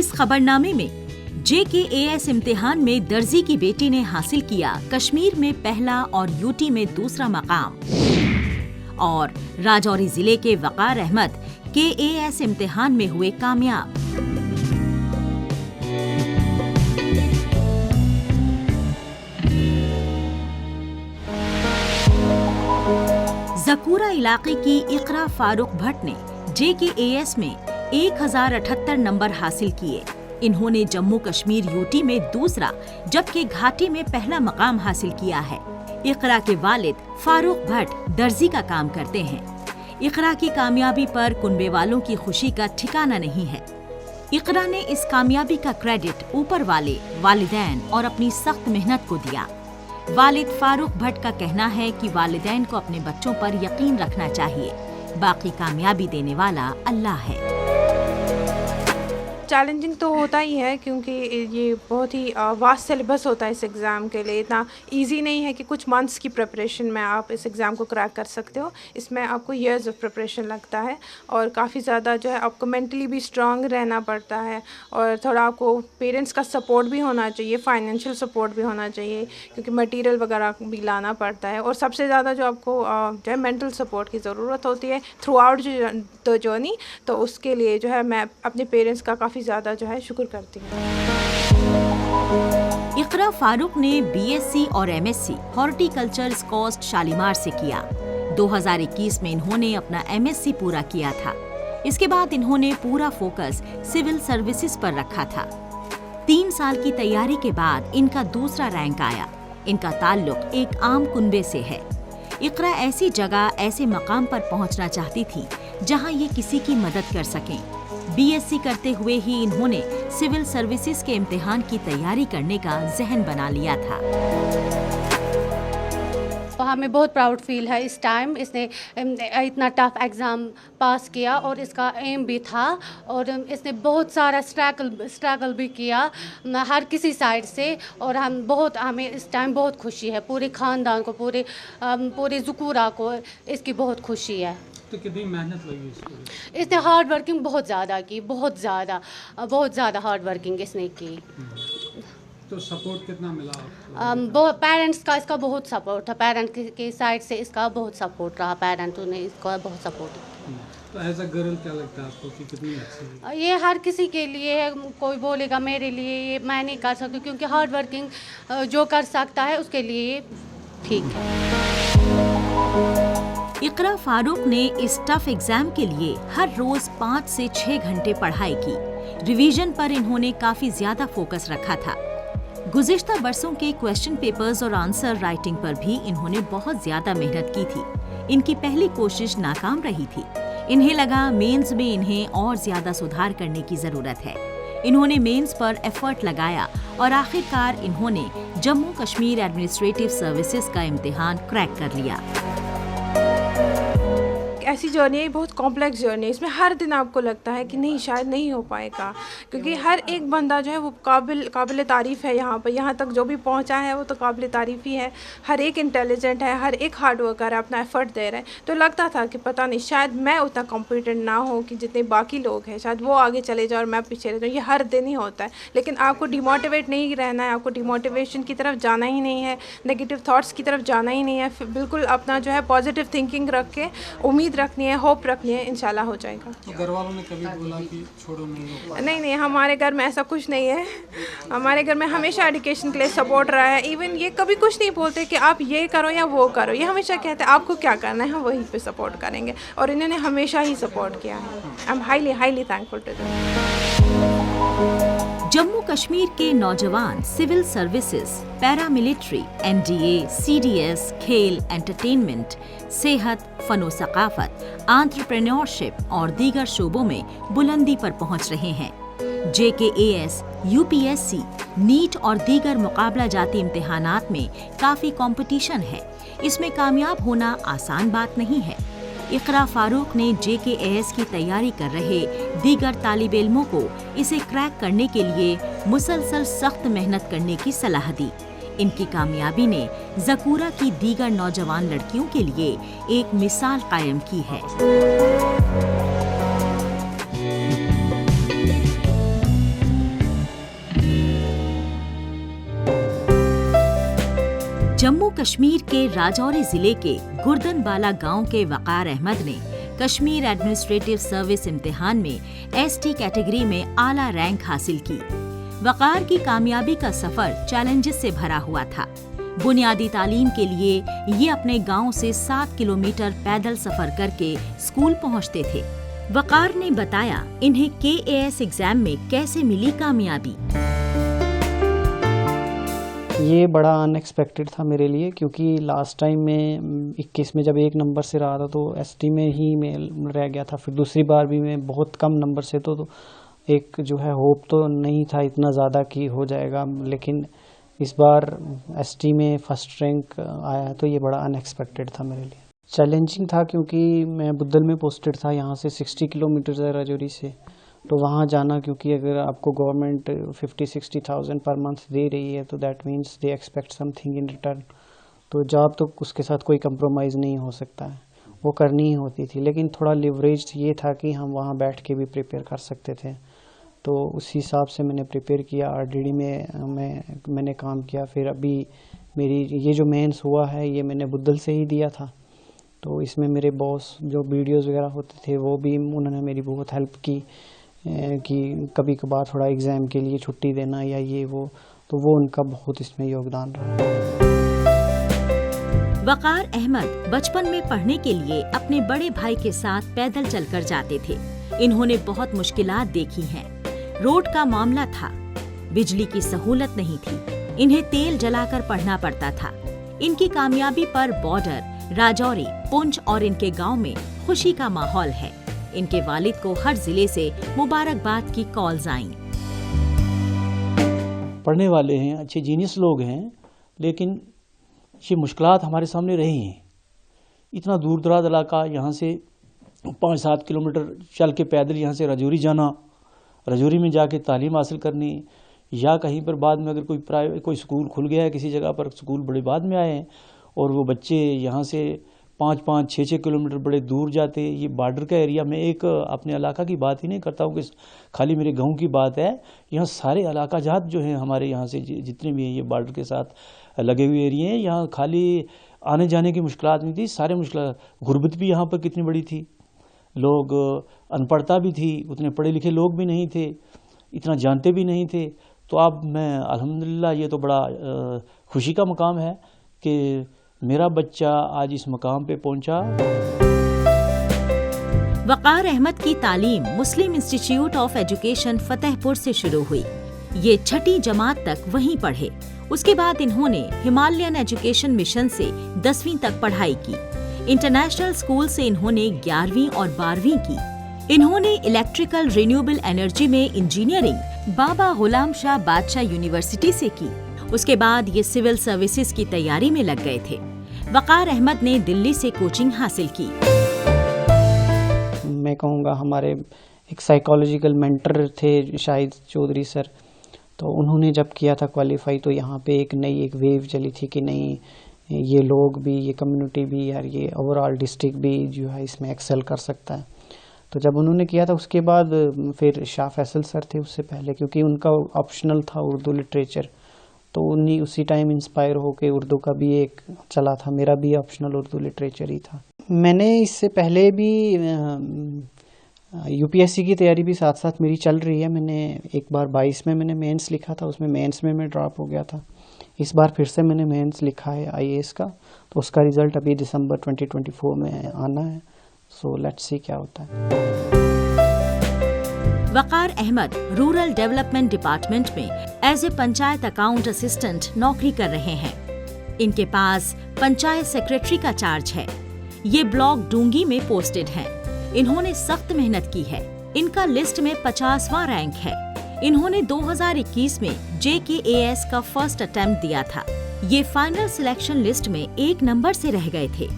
इस खबरनामे में JKAS इम्तिहान में दर्जी की बेटी ने हासिल किया कश्मीर में पहला और यूटी में दूसरा मकाम, और राजौरी जिले के वकार अहमद KAS इम्तिहान में हुए कामयाब। ज़कूरा इलाके की इकरा फारूक भट्ट ने JKAS में 1078 नंबर हासिल किए। इन्होंने जम्मू कश्मीर यूटी में दूसरा जबकि घाटी में पहला मकाम हासिल किया है। इकरा के वालिद फारूक भट्ट दर्जी का काम करते हैं। इकरा की कामयाबी पर कुनबे वालों की खुशी का ठिकाना नहीं है। इकरा ने इस कामयाबी का क्रेडिट ऊपर वाले, वालिदैन और अपनी सख्त मेहनत को दिया। वालिद फारूक भट्ट का कहना है कि वालिदैन को अपने बच्चों पर यकीन रखना चाहिए, बाकी कामयाबी देने वाला अल्लाह है। चैलेंजिंग तो होता ही है क्योंकि ये बहुत ही वास्ट सिलेबस होता है इस एग्ज़ाम के लिए। इतना इजी नहीं है कि कुछ मंथ्स की प्रिपरेशन में आप इस एग्ज़ाम को क्रैक कर सकते हो। इसमें आपको ईयर्स ऑफ प्रिपरेशन लगता है और काफ़ी ज़्यादा जो है आपको मेंटली भी स्ट्रांग रहना पड़ता है और थोड़ा आपको पेरेंट्स का सपोर्ट भी होना चाहिए, फाइनेंशियल सपोर्ट भी होना चाहिए क्योंकि मटेरियल वगैरह भी लाना पड़ता है। और सबसे ज़्यादा जो आपको जो है मेंटल सपोर्ट की ज़रूरत होती है थ्रू आउट द जर्नी। तो उसके लिए जो है मैं अपने पेरेंट्स का काफ़ी ज़्यादा जो है शुक्र करती हूँ। इकरा फारूक ने BSc और MSc हॉर्टिकल्चर कोस्ट शालीमार से किया। 2021 में इन्होंने अपना MSc पूरा किया था। इसके बाद इन्होंने पूरा फोकस सिविल सर्विसेज पर रखा था। 3 साल की तैयारी के बाद इनका दूसरा रैंक आया। इनका ताल्लुक एक आम कुनबे से है। इकरा ऐसी जगह, ऐसे मकाम पर पहुंचना चाहती थी जहां ये किसी की मदद कर सकें। BSc करते हुए ही इन्होंने सिविल सर्विसेज के इम्तिहान की तैयारी करने का जहन बना लिया था। हमें बहुत प्राउड फील है इस टाइम। इसने इतना टफ एग्ज़ाम पास किया और इसका एम भी था और इसने बहुत सारा स्ट्रगल भी किया हर किसी साइड से। और हमें इस टाइम बहुत खुशी है, पूरे ख़ानदान को, पूरे ज़कूरा को इसकी बहुत खुशी है। तो कितनी मेहनत लगी इसको? इसने हार्ड वर्किंग बहुत ज़्यादा की, बहुत ज़्यादा हार्ड वर्किंग इसने की। तो सपोर्ट कितना मिला आपको? पेरेंट्स का इसका बहुत सपोर्ट था। पेरेंट के साइड से इसका बहुत सपोर्ट रहा। पेरेंट्स ने इसका बहुत सपोर्ट किया। तो एज अ गर्ल क्या लगता है आपको कि कितनी अच्छी है? ये हर किसी के लिए है। कोई बोलेगा मेरे लिए ये मैं नहीं कर सकती क्योंकि हार्ड वर्किंग जो कर सकता है उसके लिए ठीक है। इकरा फारूक ने इस टफ एग्जाम के लिए हर रोज 5 से 6 घंटे पढ़ाई की। रिवीजन पर इन्होंने काफी ज्यादा फोकस रखा था। गुज़िश्ता बरसों के क्वेश्चन पेपर्स और आंसर राइटिंग पर भी इन्होंने बहुत ज्यादा मेहनत की थी। इनकी पहली कोशिश नाकाम रही थी। इन्हें लगा मेंस में इन्हें और ज्यादा सुधार करने की जरूरत है। इन्होंने मेंस पर एफर्ट लगाया और आखिरकार इन्होंने जम्मू कश्मीर एडमिनिस्ट्रेटिव सर्विसेज का इम्तिहान क्रैक कर लिया। ऐसी जर्नी है, बहुत कॉम्प्लेक्स जर्नी है। इसमें हर दिन आपको लगता है कि नहीं शायद नहीं हो पाएगा क्योंकि हर एक बंदा जो है वो काबिल तारीफ़ है। यहाँ तक जो भी पहुँचा है वो तो काबिल तारीफ़ ही है। हर एक इंटेलिजेंट है, हर एक हार्ड वर्कर है, अपना एफर्ट दे रहे हैं। तो लगता था कि पता नहीं शायद मैं उतना कॉम्पिटेंट ना हो कि जितने बाकी लोग हैं, शायद वो आगे चले जाए और मैं पीछे रह जाऊँ। ये हर दिन ही होता है, लेकिन आपको डिमोटिवेट नहीं रहना है। आपको डिमोटिवेशन की तरफ जाना ही नहीं है, नेगेटिव थाट्स की तरफ जाना ही नहीं है। बिल्कुल अपना जो है पॉजिटिव थिंकिंग रख के उम्मीद रखनी है, होप रखनी है, इंशाल्लाह हो जाएगा। तो घर वालों ने कभी बोला कि छोड़ो नहीं? नहीं, हमारे घर में ऐसा कुछ नहीं है। हमारे घर में हमेशा एजुकेशन के लिए सपोर्ट रहा है। इवन ये कभी कुछ नहीं बोलते कि आप ये करो या वो करो। ये हमेशा कहते हैं आपको क्या करना है, हम वहीं पे सपोर्ट करेंगे और इन्होंने हमेशा ही सपोर्ट किया है। I am highly thankful to them. Jammu Kashmir के नौजवान civil services, paramilitary, NDA, CDS, खेल, एंटरटेनमेंट, सेहत, फनो-सकाफत, एंटरप्रेन्योरशिप और दीगर शोबों में बुलंदी पर पहुंच रहे हैं। JKAS, UPSC, नीट और दीगर मुकाबला जाती इम्तिहानात में काफी कंपटीशन है। इसमें कामयाब होना आसान बात नहीं है। इकरा फारूक ने JKAS की तैयारी कर रहे दीगर तालिब इल्मों को इसे क्रैक करने के लिए मुसलसल सख्त मेहनत करने की सलाह दी। इनकी कामयाबी ने ज़कूरा की दीगर नौजवान लड़कियों के लिए एक मिसाल कायम की है। जम्मू कश्मीर के राजौरी जिले के गुर्दनबाला गांव के वकार अहमद ने कश्मीर एडमिनिस्ट्रेटिव सर्विस इम्तिहान में एसटी कैटेगरी में आला रैंक हासिल की। वकार की कामयाबी का सफर चैलेंजेस से भरा हुआ था। बुनियादी तालीम के लिए ये अपने गांव से 7 किलोमीटर पैदल सफर करके स्कूल पहुंचते थे। वकार ने बताया इन्हें KAS एग्जाम में कैसे मिली कामयाबी। ये बड़ा अनएक्सपेक्टेड था मेरे लिए, क्योंकि लास्ट टाइम में 21 में जब 1 नंबर से रहा था तो ST में ही मैं रह गया था। फिर दूसरी बार भी मैं बहुत कम नंबर से तो एक जो है होप तो नहीं था इतना ज़्यादा कि हो जाएगा, लेकिन इस बार ST में फर्स्ट रैंक आया तो ये बड़ा अनएक्सपेक्टेड था मेरे लिए। चैलेंजिंग था क्योंकि मैं बुद्धल में पोस्टेड था, यहाँ से 60 किलोमीटर है राजौरी से, तो वहाँ जाना, क्योंकि अगर आपको गवर्नमेंट 50-60,000 पर मंथ दे रही है तो that means they expect something in return. तो जॉब तो उसके साथ कोई कंप्रोमाइज़ नहीं हो सकता है, वो करनी ही होती थी। लेकिन थोड़ा लिवरेज ये था कि हम वहाँ बैठ के भी प्रिपेयर कर सकते थे, तो उस हिसाब से मैंने प्रिपेयर किया। RDD में मैंने काम किया। फिर अभी मेरी ये जो मेंस हुआ है ये मैंने बुद्धल से ही दिया था, तो इसमें मेरे बॉस जो वीडियोज़ वगैरह होते थे वो भी उन्होंने मेरी बहुत हेल्प की कि कभी कभार थोड़ा एग्ज़ाम के लिए छुट्टी देना या ये वो, तो वो उनका बहुत इसमें योगदान रहा। वकार अहमद बचपन में पढ़ने के लिए अपने बड़े भाई के साथ पैदल चलकर जाते थे। इन्होंने बहुत मुश्किलात देखी हैं। रोड का मामला था, बिजली की सहूलत नहीं थी, इन्हें तेल जलाकर पढ़ना पड़ता था। इनकी कामयाबी पर बॉर्डर, राजौरी, पुंछ और इनके गांव में खुशी का माहौल है। इनके वालिद को हर जिले से मुबारकबाद की कॉल्स आईं। पढ़ने वाले हैं, अच्छे जीनियस लोग हैं, लेकिन ये मुश्किलात हमारे सामने रही हैं। इतना दूर दराज इलाका, यहाँ से 5-7 किलोमीटर चल के पैदल यहाँ से राजौरी जाना, राजौरी में जाके तालीम हासिल करनी, या कहीं पर बाद में अगर कोई स्कूल खुल गया है किसी जगह पर, स्कूल बड़े बाद में आए हैं और वो बच्चे यहाँ से 5-5, 6-6 किलोमीटर बड़े दूर जाते। ये बॉर्डर का एरिया, मैं एक अपने इलाका की बात ही नहीं करता हूँ कि खाली मेरे गांव की बात है, यहाँ सारे इलाका जात जो हैं हमारे यहाँ से जितने भी हैं ये बॉर्डर के साथ लगे हुए एरिया हैं। यहाँ खाली आने जाने की मुश्किलात नहीं थी, सारे मुश्किल, गुर्बत भी यहाँ पर कितनी बड़ी थी, लोग अनपढ़ता भी थी, उतने पढ़े लिखे लोग भी नहीं थे, इतना जानते भी नहीं थे। तो अब मैं अल्हम्दुलिल्लाह ये तो बड़ा खुशी का मकाम है कि मेरा बच्चा आज इस मकाम पे पहुंचा। वकार अहमद की तालीम मुस्लिम इंस्टीट्यूट ऑफ एजुकेशन फतेहपुर से शुरू हुई। ये 6ठी जमात तक वहीं पढ़े। उसके बाद इन्होंने हिमालयन एजुकेशन मिशन से 10वीं तक पढ़ाई की। इंटरनेशनल स्कूल से इन्होंने 11वीं और 12वीं की। इन्होंने इलेक्ट्रिकल रिन्यूएबल एनर्जी में इंजीनियरिंग बाबा गुलाम शाह बादशाह यूनिवर्सिटी से की। उसके बाद ये सिविल सर्विसेज की तैयारी में लग गए थे। वकार अहमद ने दिल्ली से कोचिंग हासिल की। मैं कहूँगा हमारे एक साइकोलॉजिकल मेंटर थे शाहिद चौधरी सर, तो उन्होंने जब किया था क्वालिफाई तो यहाँ पे एक नई वेव चली थी कि नहीं, ये लोग भी, ये कम्युनिटी भी, यार ये ओवरऑल डिस्ट्रिक्ट भी जो है इसमें एक्सेल कर सकता है। तो जब उन्होंने किया था उसके बाद फिर शाह फैसल सर थे उससे पहले, क्योंकि उनका ऑप्शनल था उर्दू लिटरेचर, तो उन्हीं उसी टाइम इंस्पायर होके उर्दू का भी एक चला था, मेरा भी ऑप्शनल उर्दू लिटरेचर ही था। मैंने इससे पहले भी UPSC की तैयारी भी साथ साथ मेरी चल रही है। मैंने एक बार 22 में मैंने मेंस लिखा था, उसमें मेंस में मैं ड्रॉप हो गया था। इस बार फिर से मैंने मेंस लिखा है IAS का, तो उसका रिजल्ट अभी दिसंबर 2024 में आना है। सो लेट्स सी क्या होता है। Waqar Ahmed rural development department में as a panchayat account assistant नौकरी कर रहे हैं। इनके पास पंचायत सेक्रेटरी का चार्ज है। ये ब्लॉक डूंगी में पोस्टेड हैं। इन्होंने सख्त मेहनत की है। इनका लिस्ट में 50वां रैंक है। इन्होंने 2021 में JKAS का फर्स्ट अटेम्प्ट दिया था। ये फाइनल सिलेक्शन लिस्ट में 1 नंबर से रह गए थे।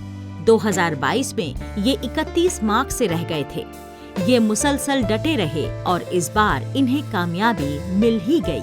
2022 में ये 31 मार्क्स से रह गए थे। ये मुसलसल डटे रहे और इस बार इन्हें कामयाबी मिल ही गई।